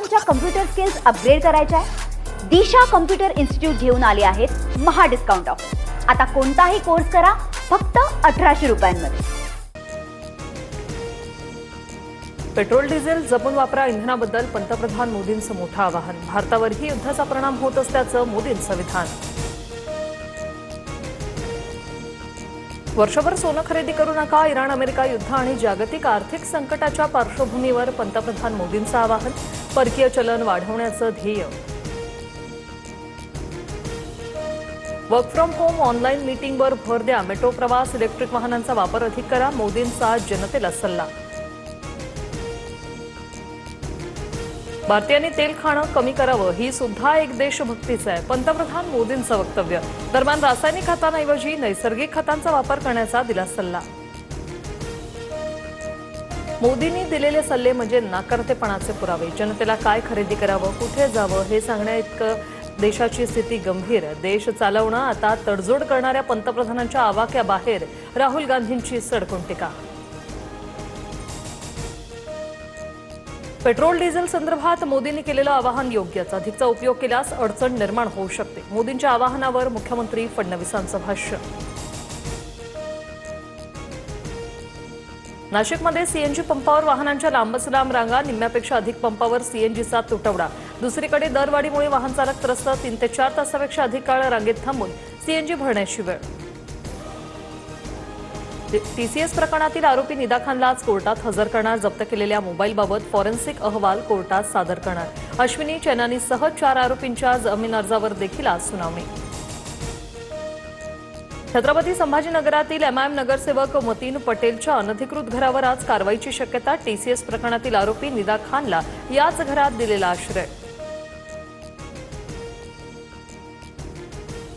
तुमच्या computer skills upgrade करायच्या आहे? दिशा कम्प्युटर इन्स्टिट्यूट घेऊन आले आहेत महा डिस्काउंट ऑफर. आता कोणताही कोर्स करा फक्त 1800 रुपयांमध्ये. पेट्रोल डिझेल जपून वापरा इंधनाबद्दल पंतप्रधान मोदींचं मोठं आवाहन. भारतावरही युद्धाचा परिणाम होत असल्याचं मोदींचं विधान. वर्षभर सोनं खरेदी करू नका. इराण अमेरिका युद्ध आणि जागतिक आर्थिक संकटाच्या पार्श्वभूमीवर पंतप्रधान मोदींचं आवाहन. परकीय चलन वाढवण्याचं ध्येय. वर्क फ्रॉम होम ऑनलाईन मीटिंगवर भर द्या. मेट्रो प्रवास इलेक्ट्रिक वाहनांचा वापर अधिक करा. मोदींचा जनतेला सल्ला. भारतीयांनी तेल खाणं कमी करावं ही सुद्धा एक देशभक्तीच आहे, पंतप्रधान मोदींचं वक्तव्य. दरम्यान रासायनिक खतांऐवजी नैसर्गिक खतांचा वापर करण्याचा दिला सल्ला. मोदींनी दिलेले सल्ले म्हणजे नाकर्तेपणाचे पुरावे. जनतेला काय खरेदी करावं, कुठे जावं हे सांगण्याइतकं देशाची स्थिती गंभीर. देश चालवणं आता तडजोड करणाऱ्या पंतप्रधानांच्या आवाक्याबाहेर राहुल गांधींची सडकून टीका. पेट्रोल डिझेल संदर्भात मोदींनी केलेलं आवाहन योग्यच. अधिकचा उपयोग केल्यास अडचण निर्माण होऊ शकते. मोदींच्या आवाहनावर मुख्यमंत्री फडणवीसांचं भाष्य. नाशिकमध्ये सीएनजी पंपावर वाहनांच्या लांबच लांब रांगा. निम्म्यापेक्षा अधिक पंपावर सीएनजीचा तुटवडा. दुसरीकडे दरवाढीमुळे वाहन चालक त्रस्त. 3 ते 4 तासापेक्षा अधिक काळ रांगेत थांबून सीएनजी भरण्याची वेळ. टीसीएस प्रकरणातील आरोपी निदा खानला आज कोर्टात हजर करणार. जप्त केलेल्या मोबाईलबाबत फॉरेन्सिक अहवाल कोर्टात सादर करणार. अश्विनी चैनानीसह 4 आरोपींच्या जामीन अर्जावर देखील आज सुनावणी. छत्रपती संभाजीनगरातील एमआयएम नगरसेवक मतीन पटेलच्या अनधिकृत घरावर आज कारवाईची शक्यता. टीसीएस प्रकरणातील आरोपी निदा खानला याच घरात दिलेला आश्रय.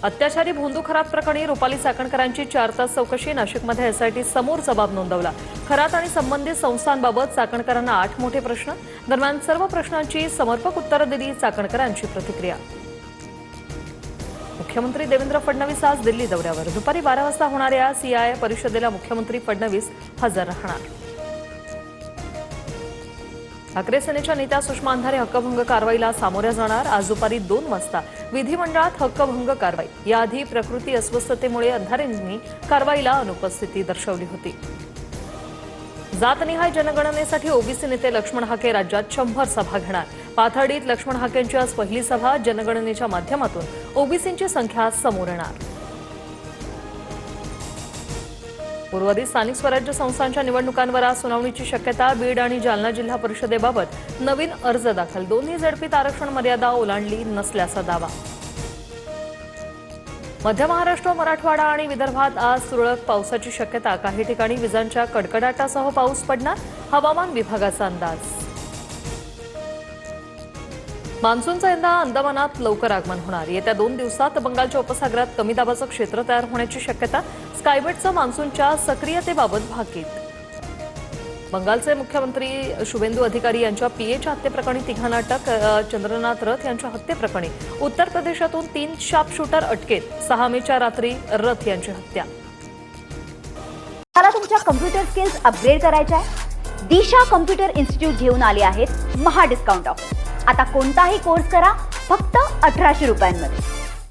अत्याचारी भोंदू खरात प्रकरणी रुपाली चाकणकरांची 4 तास चौकशी. नाशिकमध्ये एसआयटी समोर जबाब नोंदवला. खरात आणि संबंधित संस्थांबाबत चाकणकरांना 8 मोठे प्रश्न. दरम्यान सर्व प्रश्नांची समर्पक उत्तरं दिली. चाकणकरांची प्रतिक्रिया. मुख्यमंत्री देवेंद्र फडणवीस आज दिल्ली दौऱ्यावर. दुपारी 12 वाजता होणाऱ्या सीआय परिषदेला मुख्यमंत्री फडणवीस हजर राहणार. ठाकरे सेनेच्या नेत्या सुषमा अंधारे हक्कभंग कारवाईला सामोऱ्या जाणार. आज दुपारी 2 वाजता विधिमंडळात हक्कभंग कारवाई. याआधी प्रकृती अस्वस्थतेमुळे अंधारेंनी कारवाईला अनुपस्थिती दर्शवली होती. जातनिहाय जनगणनेसाठी ओबीसी नेते लक्ष्मण हाके राज्यात 100 सभा घेणार. पाथर्डीत लक्ष्मण हाकेंची आज पहिली सभा. जनगणनेच्या माध्यमातून ओबीसींची संख्या समोर येणार. उर्वरित स्थानिक स्वराज्य संस्थांच्या निवडणुकांवर आज सुनावणीची शक्यता. बीड आणि जालना जिल्हा परिषदेबाबत नवीन अर्ज दाखल. दोन्ही झडपीत आरक्षण मर्यादा ओलांडली नसल्याचा दावा. मध्य महाराष्ट्र, मराठवाडा आणि विदर्भात आज तुरळक पावसाची शक्यता. काही ठिकाणी विजांच्या कडकडाटासह पाऊस पडणार. हवामान विभागाचा अंदाज. मान्सूनचं यंदा अंदमानात लवकर आगमन होणार. येत्या 2 दिवसात बंगालच्या उपसागरात कमी दाबाचं क्षेत्र तयार होण्याची शक्यता. स्कायमेटचं मान्सूनच्या सक्रियतेबाबत भाकीत. बंगालचे मुख्यमंत्री शुभेंदू अधिकारी यांच्या पीएच्या हत्येप्रकरणी 3 अटक. चंद्रनाथ रथ यांच्या हत्येप्रकरणी उत्तर प्रदेशातून 3 शार्पशूटर अटकेत. 6 मेच्या रात्री रथ यांची हत्या. मला तुमच्या कम्प्युटर स्किल्स अपग्रेड करायच्या आहे? दिशा कम्प्युटर इन्स्टिट्यूट घेऊन आले आहेत महा डिस्काउंट ऑफर. आता कोणताही कोर्स करा फक्त 1800 रुपयांमध्ये.